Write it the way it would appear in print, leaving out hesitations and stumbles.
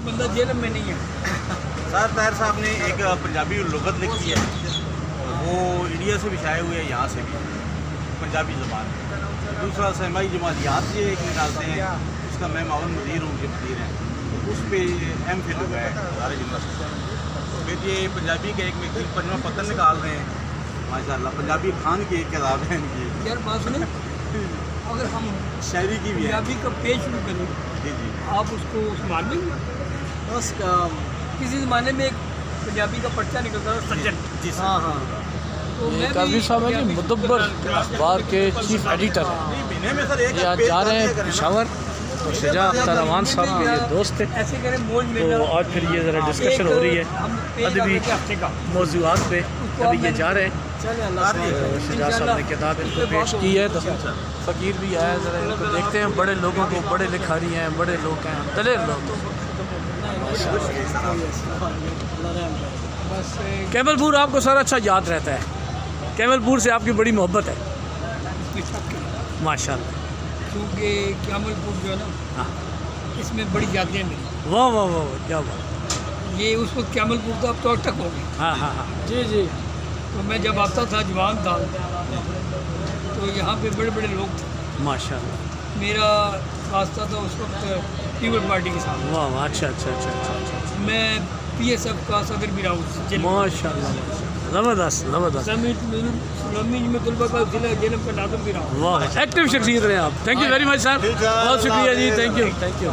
بندہ جیل میں نہیں ہے. سر طاہر صاحب نے ایک پنجابی لغت لکھی ہے، وہ انڈیا سے بھی شائع ہوئی ہے، یہاں سے بھی پنجابی زبان. دوسرا سہمائی جمالیات یہ ایک نکالتے ہیں، اس کا میں معاون مدیر ہوں، جو مدیر ہیں، اس پہ ایم فل ہوا ہے ہزارہ یونیورسٹی. پھر یہ پنجابی کا ایک مکتب پنجمہ پتن نکال رہے ہیں ماشاء اللہ. پنجابی خان کی ایک کتاب ہے ان کی. یار بات سنیں، اگر ہم شاعری کی بھی ہے. پنجابی کا پیج شروع کریں، جی جی آپ اس کو سنبھال لیں گے؟ اس کا کسی زمانے میں ایک پنجابی کا پرچہ نکلتا تھا سجن. جی سر. ہاں ہاں تو میں قاضی صاحب ہیں جی مدبر اخبار کے چیف ایڈیٹر ہیں. مہینے میں سر ایک یہ آج جا رہے ہیں پشاور، تو شجاع اختر امان صاحب کے یہ دوست تھے، ایسے کریں موج میں تو آج پھر یہ ذرا ڈسکشن ہو رہی ہے ادبی ہفتے کا. موضوعات پہ. ابھی یہ جا رہے ہیں، چلے اللہ تو شجاع صاحب نے کتاب ان کو پیش کی ہے. تو فقیر بھی آیا، ذرا ان کو دیکھتے ہیں. بڑے لوگوں کو بڑے لکھاری ہیں، بڑے لوگ ہیں، دلیر لوگ. بس کیمل پور آپ کو سارا اچھا یاد رہتا ہے. کیمل پور سے آپ کی بڑی محبت ہے اس میں شک ہے، ماشاء اللہ. کیونکہ کیامل پور جو ہے نا، ہاں، اس میں بڑی یادیں میری. واہ واہ واہ واہ، کیا بات. یہ اس وقت کیامل پور تو اب تو تک ہو گئی. ہاں ہاں ہاں. جی جی تو میں جب آتا تھا جوان تھا، تو یہاں پہ بڑے بڑے لوگ تھے. ماشاء اللہ. میرا واسطہ تھا اس وقت پیپل پارٹی کے ساتھ. واہ واہ، اچھا اچھا اچھا اچھا. میں پی ایس ایف کا صدر بھی رہا ہوں. ماشاء اللہ، زبردست زبردست. اسلامی جمعیت طلبہ کا ضلع جنم کا ناظم بھی رہا ہوں. واہ، ایکٹیو شخصیت رہے آپ. Thank you very much sir, بہت شکریہ جی. Thank you thank you.